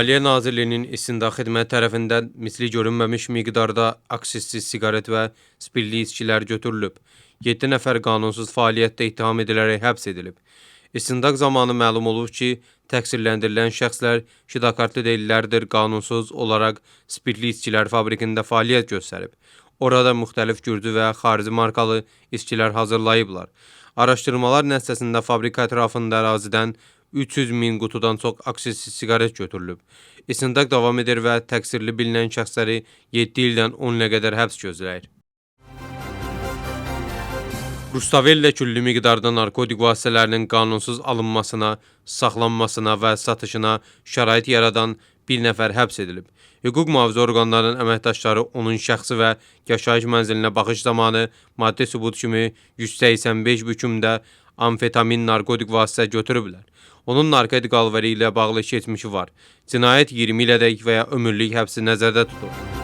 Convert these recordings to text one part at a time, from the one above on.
Maliyyə Nazirliyinin İstintaq Xidməti tərəfindən misli görünməmiş miqdarda aksizsiz siqaret və spirtli içkilər götürülüb. 7 nəfər qanunsuz fəaliyyətdə ittiham edilərək həbs edilib. İstintaq zamanı məlum olub ki, təqsirləndirilən şəxslər şidakartlı deyillərdir qanunsuz olaraq spirtli içkilər fabrikində fəaliyyət göstərib. Orada müxtəlif gürcü və xarici markalı içkilər hazırlayıblar. Araşdırmalar nəticəsində fabrika ətrafında ərazidən 300 min qutudan çox aksizsiz siqaret götürülüb. İstintaq davam edir və təqsirli bilinən şəxsləri 7 ildən 10 ilə qədər həbs gözləyir. Rustavellə küllü miqdarda narkotik vasitələrinin qanunsuz alınmasına, saxlanmasına və satışına şərait yaradan bir nəfər həbs edilib. Hüquq mühafizə orqanlarının əməkdaşları onun şəxsi və yaşayış mənzilinə baxış zamanı maddi sübut kimi 185 bükümdə amfetamin narkotik vasitə götürüblər. Onun narkotik alveri ilə bağlı keçmişi var. Cinayət 20 ilədək və ya ömürlük həbsi nəzərdə tutulur.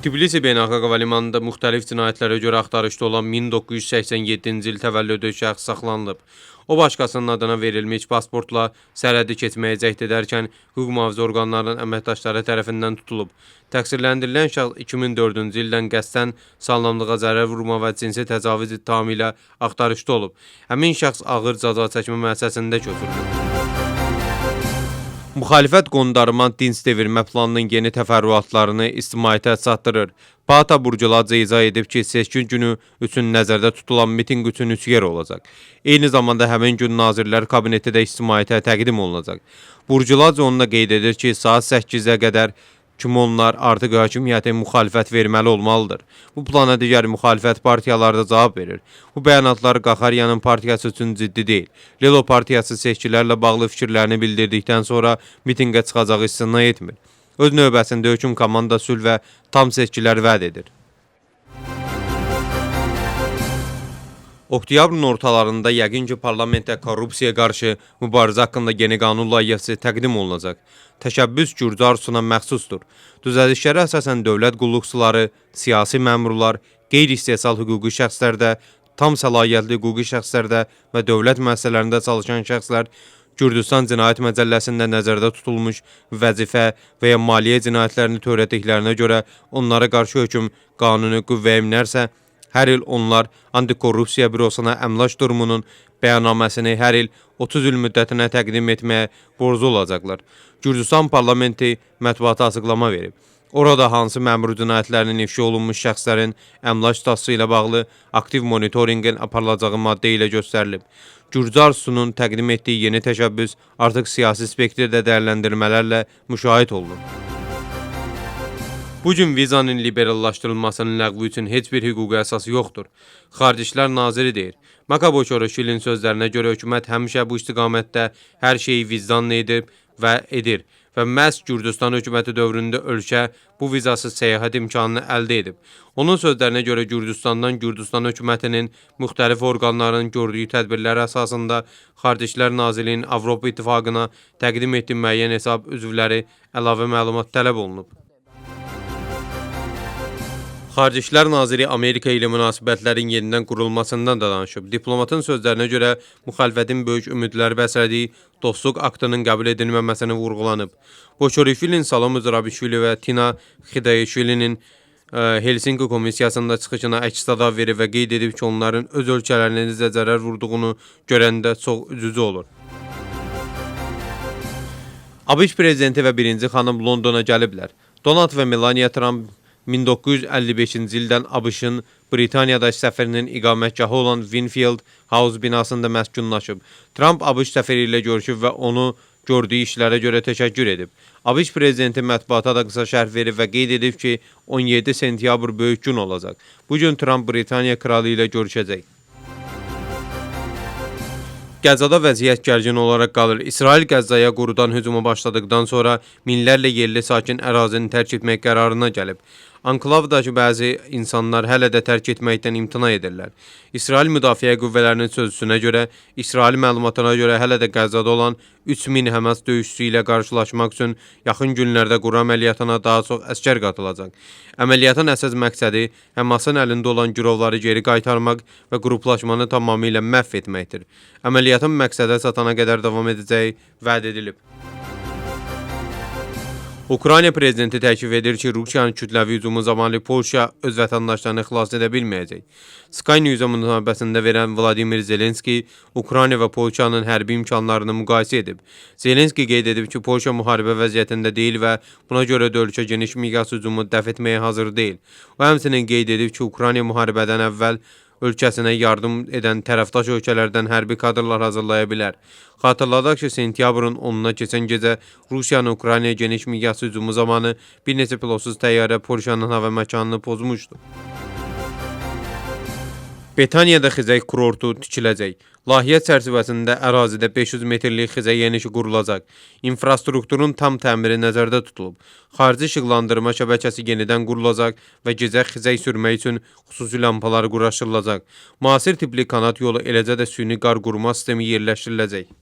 Tbilisi Beynəlxalq Hava Limanında müxtəlif cinayətlərə görə axtarışda olan 1987-ci il təvəllüdlü şəxs saxlanılıb. O, başqasının adına verilmiş pasportla sərhədi keçməyə cəhd edərkən hüquq mühafizə orqanlarının əməkdaşları tərəfindən tutulub. Təqsirləndirilən şəxs 2004-cü ildən qəsdən sağlamlığa zərər vurma və cinsi təcavüz ittihamı ilə axtarışda olub. Həmin şəxs ağır cəza çəkmə müəssisəsində götürülüb. Müxalifət qondarma dinc devirmə planının yeni təfərrüatlarını ictimaiyyətə çatdırır. Pata Burculadze izah edib ki, seçkin günü üçün nəzərdə tutulan mitinq üçün 3 yer olacaq. Eyni zamanda həmin gün Nazirlər Kabineti də ictimaiyyətə təqdim olunacaq. Burculadze onunla qeyd edir ki, saat 8-ə qədər onlar artıq hakimiyyətin müxalifət verməli olmalıdır. Bu plana digər müxalifət partiyaları da cavab verir. Bu bəyanatlar Qaxaryanın partiyası üçün ciddi deyil. Lelo partiyası seçkilərlə bağlı fikirlərini bildirdikdən sonra mitinqə çıxacağı istisna etmir. Öz növbəsində höküm komanda sülh və tam seçkilər vəd edir. Oktyabrın ortalarında yəqin ki, parlamentdə korrupsiyaya qarşı mübarizə haqqında yeni qanun layihəsi təqdim olunacaq. Təşəbbüs Gürcü arzusuna məxsusdur. Düzəlişlərə əsasən dövlət qulluqçuları, siyasi məmurlar, qeyri-istehsal hüquqi şəxslərdə, tam səlahiyyətli hüquqi şəxslərdə və dövlət müəssisələrində çalışan şəxslər Gürcüstan Cinayət Məcəlləsində nəzərdə tutulmuş vəzifə və ya maliyyə cinayətlərini törətdiklərinə görə onlara qarşı hökm qanuni qüvvəyə minərsə, hər il onlar Antikorrupsiya Bürosuna əmlak durumunun bəyannaməsini hər il 30 il müddətinə təqdim etməyə borclu olacaqlar. Gürcüstan parlamenti mətbuata açıqlama verib. Orada hansı məmur cinayətlərinin ifşa olunmuş şəxslərin əmlak statusu ilə bağlı aktiv monitorinqin aparılacağı maddə ilə göstərilib. Gürcü arzusunun təqdim etdiyi yeni təşəbbüs artıq siyasi spektrdə dəyərləndirmələrlə müşahidə olunur. Bugün vizanın liberallaşdırılmasının ləğvi üçün heç bir hüquqi əsası yoxdur. Xarici İşlər Naziri deyir. Makaboşoroşilin sözlərinə görə hökumət həmişə bu istiqamətdə hər şeyi vicdanla edib və edir və məhz Gürcüstan hökuməti dövründə ölkə bu vizasız səyahət imkanını əldə edib. Onun sözlərinə görə Gürcüstan hökumətinin müxtəlif orqanların gördüyü tədbirlər əsasında Xarici İşlər Nazirliyinin Avropa İttifaqına təqdim etdiyi müəyyən hesab üzvləri əlavə məlumat tələb olunub. Xarici İşlər Naziri Amerika ilə münasibətlərin yenidən qurulmasından da danışıb. Diplomatın sözlərinə görə müxalifətin böyük ümidlər bəslədiyi dostluq aktının qəbul edilməməsini vurğulanıb. Boşorifilin Salom Zurabishvili və Tina Xidayishvilinin Helsinki komissiyasında çıxışına əks-səda verib və qeyd edib ki, onların öz ölkələrinin necə zərər vurduğunu görəndə çox üzücü olur. ABŞ prezidenti və birinci xanım Londona gəliblər. Donald və Melania Trump 1955-ci ildən ABŞ-ın Britaniyadakı səfərinin iqamətgahı olan Winfield House binasında məskunlaşıb. Trump ABŞ səfəri ilə görüşüb və onu gördüyü işlərə görə təşəkkür edib. ABŞ prezidenti mətbuata da qısa şərh verib və qeyd edib ki, 17 sentyabr böyük gün olacaq. Bugün Trump Britaniya kralı ilə görüşəcək. Qəzzada vəziyyət gərgin olaraq qalır. İsrail Qəzzaya qurudan hücuma başladıqdan sonra minlərlə yerli sakin ərazini tərk etmək qərarına gəlib. Anklavdakı bəzi insanlar hələ də tərk etməkdən imtina edirlər. İsrail Müdafiə Qüvvələrinin sözçüsünə görə, İsrail məlumatına görə hələ də Qəzzada olan 3000 Həmas döyüşçüsü ilə qarşılaşmaq üçün yaxın günlərdə quru əməliyyatına daha çox əsgər qatılacaq. Əməliyyatın əsas məqsədi Həmasın əlində olan girovları geri qaytarmaq və qruplaşmanı tamamilə məhv etməkdir. Əməliyyatın məqsədə çatana qədər davam edəcəyi vəd edilib. Ukrayna prezidenti təkid edir ki, Rusiyanın kütləvi hücumu zamanı Polşa öz vətəndaşlarını xilas edə bilməyəcək. Sky News-a müsahibəsində verən Vladimir Zelenski Ukrayna və Polşanın hərbi imkanlarını müqayisə edib. Zelenski qeyd edib ki, Polşa müharibə vəziyyətində deyil və buna görə də ölkə geniş miqyas hücumu dəf etməyə hazır deyil. O həmçinin qeyd edib ki, Ukrayna müharibədən əvvəl ölkəsinə yardım edən tərəfdaş ölkələrdən hərbi kadrlar hazırlaya bilər. Xatırladaq ki, sentyabrın 10-na keçən gecə Rusiyanın Ukraynaya geniş miqyaslı hücumu zamanı bir neçə pilotsuz təyyarə Polşanın hava məkanını pozmuşdu. Betaniyada xizək kurortu tikiləcək. Layihə çərçivəsində ərazidə 500 metrlik xizək yenişi qurulacaq. İnfrastrukturun tam təmiri nəzərdə tutulub. Xarici işıqlandırma şəbəkəsi yenidən qurulacaq və gecə xizək sürmək üçün xüsusi lampalar quraşdırılacaq. Müasir tipli kanat yolu, eləcə də süni qar qurma sistemi yerləşdiriləcək.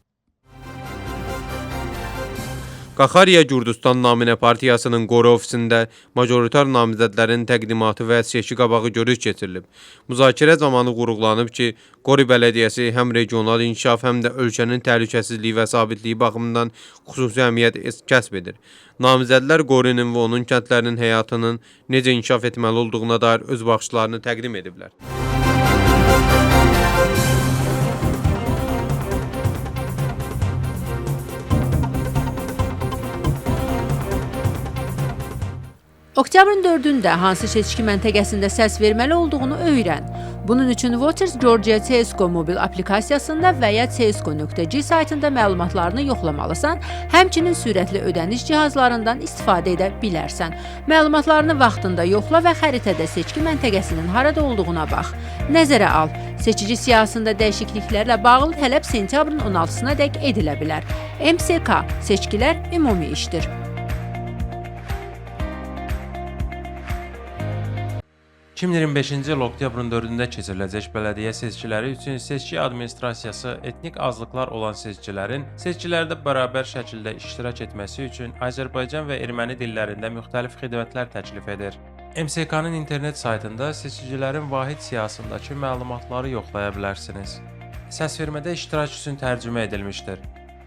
Qaxariya Gürcüstan Naminə Partiyasının Qori ofisində majoritar namizədlərin təqdimatı və seçki qabağı görüş keçirilib. Müzakirə zamanı vurğulanıb ki, Qori bələdiyyəsi həm regional inkişaf, həm də ölkənin təhlükəsizliyi və sabitliyi baxımından xüsusi əhəmiyyət kəsb edir. Namizədlər Qorinin və onun kəndlərinin həyatının necə inkişaf etməli olduğuna dair öz baxışlarını təqdim ediblər. Oktyabrın 4-də hansı seçki məntəqəsində səs verməli olduğunu öyrən. Bunun üçün Voters Georgia CSGO mobil aplikasiyasında və ya csgo.g saytında məlumatlarını yoxlamalısan, həmçinin sürətli ödəniş cihazlarından istifadə edə bilərsən. Məlumatlarını vaxtında yoxla və xəritədə seçki məntəqəsinin harada olduğuna bax. Nəzərə al, seçici siyahısında dəyişikliklərlə bağlı tələb sentyabrın 16-sına dək edilə bilər. MSK seçkilər ümumi işdir. 2025-ci il oktyabrın 4-də keçiriləcək bələdiyyə seçkiləri üçün seçki administrasiyası etnik azlıqlar olan seçkilərin seçkilərdə bərabər şəkildə iştirak etməsi üçün Azərbaycan və erməni dillərində müxtəlif xidmətlər təklif edir. MSK-nın internet saytında seçicilərin vahid siyahısındakı məlumatları yoxlaya bilərsiniz. Səsvermədə iştirak üçün tərcümə edilmişdir.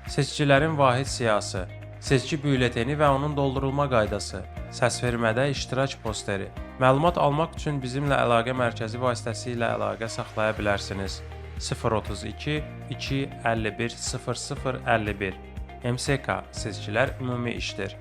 Seçicilərin vahid siyahısı, seçki bülleteni və onun doldurulma qaydası, səsvermədə iştirak posteri. Məlumat almaq üçün bizimlə əlaqə mərkəzi vasitəsilə əlaqə saxlaya bilərsiniz. 032 251 0051 MSK seçkilər ümumi işdir.